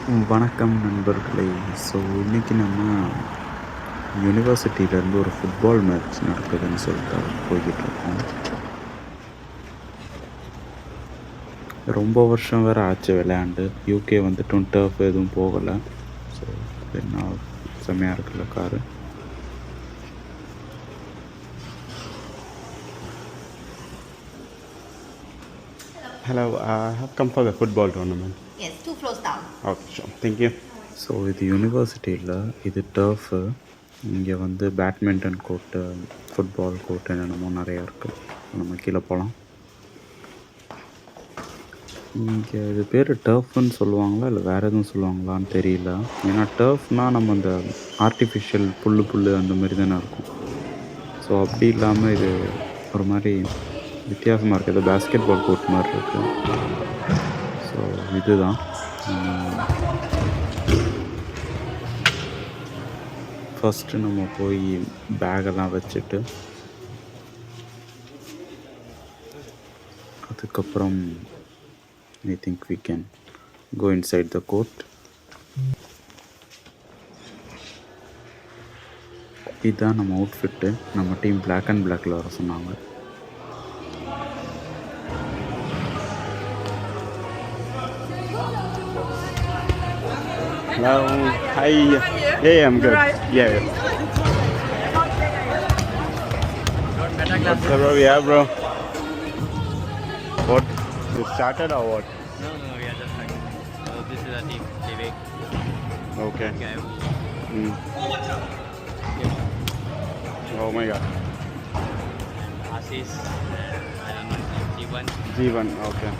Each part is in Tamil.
வணக்கம் நண்பர்களே. ஸோ இன்றைக்கி நம்ம யூனிவர்சிட்டியிலேருந்து ஒரு ஃபுட்பால் மேட்ச் நடக்குதுன்னு சொல்லிட்டு போய்கிட்டுருக்கோம். ரொம்ப வருஷம் வேறு ஆச்சு விளையாண்டு. யூகே வந்துட்டும் டர்ஃப் எதுவும் போகலை. ஸோ என்ன செம்மையாக இருக்குல்ல car. Hello, I have come for the football tournament. Yes, 2 floors down. Okay, sure. Thank you. So இது யூனிவர்சிட்டியில், இது டர்ஃபு. இங்கே வந்து பேட்மிண்டன் கோர்ட்டு, ஃபுட்பால் கோர்ட்டு என்னென்னமோ நிறையா இருக்குது. நம்ம கீழே போகலாம். இங்கே இது பேர் டர்ஃப்னு சொல்லுவாங்களா இல்லை வேறு எதுவும் சொல்லுவாங்களான்னு தெரியல. ஏன்னா டர்ஃப்னால் நம்ம அந்த ஆர்டிஃபிஷியல் புல் அந்த மாதிரி தானே இருக்கும். ஸோ அப்படி இல்லாமல் இது ஒரு மாதிரி வித்தியாசமாக இருக்குது. இது பேஸ்கெட் பால் கோர்ட் மாதிரி இருக்குது. ஸோ இதுதான் ஃபஸ்ட்டு நம்ம போய் பேகெல்லாம் வச்சுட்டு அதுக்கப்புறம் I think we can go inside the court. இதுதான் நம்ம அவுட்ஃபிட்டு. நம்ம டீம் பிளாக் அண்ட் பிளாக்கில் வர சொன்னாங்க. Hello. Hi. Yeah, I'm good. Yeah. What's up, bro? Yeah, bro. What? You started or what? No, we are just starting. So this is our team, Vivek. Okay. Gav. Mm. Oh my God. And Ashish. I don't know, Jeevan. Jeevan. Okay.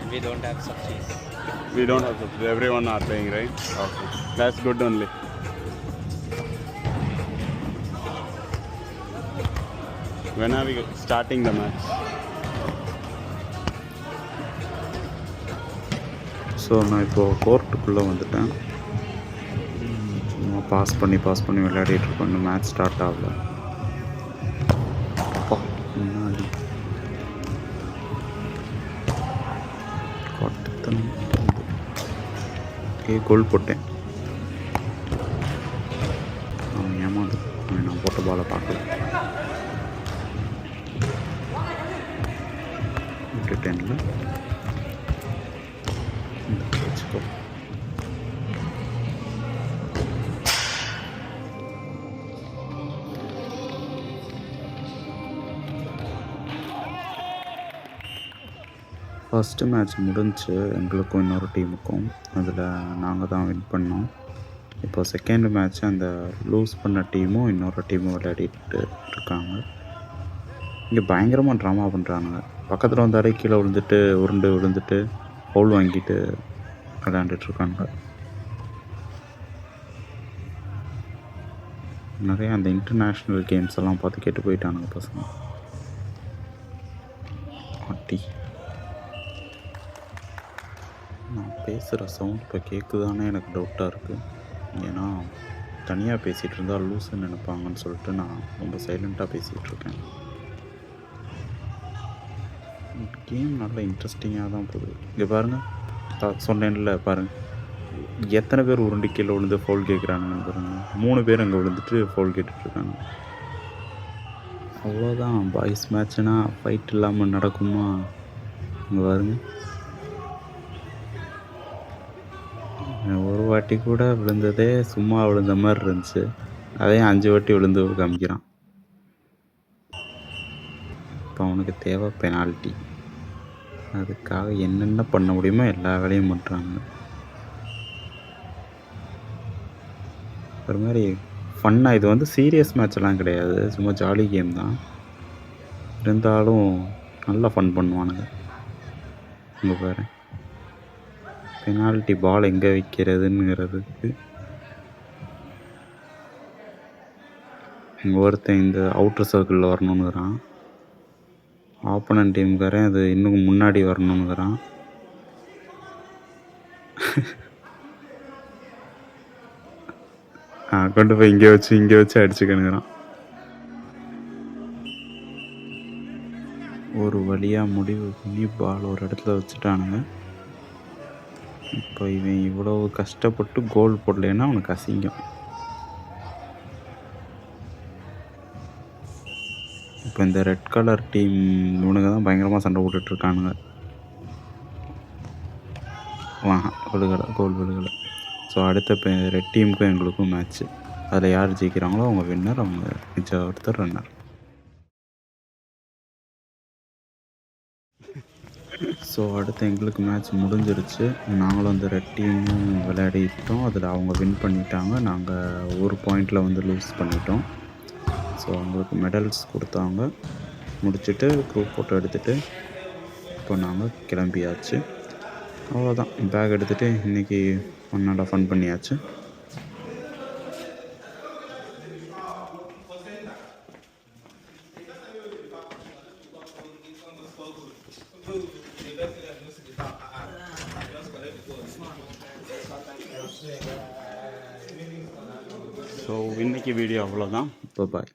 And we don't have subsidies. We don't have to. Everyone are playing, right? Okay. That's good only. When are we starting the match? So நான் இப்போது கோர்ட்டுக்குள்ளே வந்துட்டேன். சும்மா பாஸ் பண்ணி விளையாடிட்டுருக்கோம். இன்னும் மேட்ச் ஸ்டார்ட் ஆகல. முன்னாடி கோல் போட்டேன். அவன் ஏமாந்து நான் போட்ட பாலை பார்க்கல. விட்டுட்டேன்ல. வச்சுக்கோ. ஃபஸ்ட்டு மேட்ச் முடிஞ்சு எங்களுக்கும் இன்னொரு டீமுக்கும். அதில் நாங்கள் தான் வின் பண்ணோம். இப்போ செகண்ட் மேட்ச் அந்த லூஸ் பண்ண டீமும் இன்னொரு டீமும் விளையாடிட்டு இருக்காங்க. இங்கே பயங்கரமாக ட்ராமா பண்ணுறானுங்க. பக்கத்தில் வந்தாலே கீழே விழுந்துட்டு ஃபவுல் வாங்கிட்டு விளையாண்டுட்ருக்காங்க. நிறையா அந்த இன்டர்நேஷ்னல் கேம்ஸ் எல்லாம் பார்த்து கேட்டு போயிட்டானுங்க பசங்க. நான் பேசுகிற சவுண்ட் இப்போ கேட்குதானே எனக்கு டவுட்டாக இருக்குது. ஏன்னா தனியாக பேசிகிட்டு இருந்தால் லூஸுன்னு நினைப்பாங்கன்னு சொல்லிட்டு நான் ரொம்ப சைலண்ட்டாக பேசிகிட்ருக்கேன். கேம் நல்லா இன்ட்ரெஸ்டிங்காக தான் போகுது. இங்கே பாருங்கள், சொன்னேன்ல பாருங்கள், எத்தனை பேர் உருண்டு கீழே விழுந்து ஃபவுல் கேட்குறாங்கன்னு பாருங்கள். 3 பேர் அங்கே விழுந்துட்டு ஃபவுல் கேட்டுட்ருக்காங்க. அவ்வளோதான். பாய்ஸ் மேட்ச்னா ஃபைட் இல்லாமல் நடக்குமா? இங்கே பாருங்க, ஒரு வாட்டி கூட விழுந்ததே சும்மா விழுந்த மாதிரி இருந்துச்சு. அதையும் 5 வாட்டி விழுந்து காமிக்கிறான். இப்போ அவனுக்கு தேவை பெனால்ட்டி. அதுக்காக என்னென்ன பண்ண முடியுமோ எல்லா வேலையும் பண்ணுறாங்க. ஒரு மாதிரி ஃபன்னாக. இது வந்து சீரியஸ் மேட்செல்லாம் கிடையாது, சும்மா ஜாலி கேம் தான். இருந்தாலும் நல்லா ஃபன் பண்ணுவானுங்க. இங்கே பாரு, பெனால்ட்டி பால் எங்கே வைக்கிறதுங்கிறதுக்கு இங்கே ஒருத்தன் இந்த அவுட்டர் சர்க்கிளில் வரணுன்னுறான். ஆப்போனன்ட் டீமுக்காரன் அது இன்னும் முன்னாடி வரணுன்னுறான். கொண்டு போய் இங்கே வச்சு அடிச்சுக்கணுங்கிறான். ஒரு வழியாக முடிவு பண்ணி பால் ஒரு இடத்துல வச்சுட்டானுங்க. இப்போ இவன் இவ்வளோ கஷ்டப்பட்டு கோல் போடலைன்னா அவனுக்கு அசிங்கம். இப்போ இந்த ரெட் கலர் டீம் இவனுங்க தான் பயங்கரமாக சண்டை போட்டுட்ருக்கானுங்க. விழுகலை, கோல் விழுகலை. ஸோ அடுத்த இப்போ ரெட் டீமுக்கும் எங்களுக்கும் மேட்ச்சு. அதில் யார் ஜெயிக்கிறாங்களோ அவங்க வின்னர், அவங்க மிச்சம் ஒருத்தர் ரன்னர். ஸோ அடுத்து எங்களுக்கு மேட்ச் முடிஞ்சிருச்சு. நாங்களும் அந்த ரெட் டீமும் விளையாடிட்டோம். அதில் அவங்க வின் பண்ணிட்டாங்க. நாங்கள் ஒரு பாயிண்டில் வந்து லூஸ் பண்ணிட்டோம். ஸோ அவங்களுக்கு மெடல்ஸ் கொடுத்தாங்க. முடிச்சுட்டு குரூப் ஃபோட்டோ எடுத்துகிட்டு இப்போ நாங்கள் கிளம்பியாச்சு. அவ்வளோதான், பேக் எடுத்துகிட்டு இன்றைக்கி நல்லா ஃபன் பண்ணியாச்சு. ஸோ இன்றைக்கி வீடியோ அவ்வளோதான். இப்போ பாய்.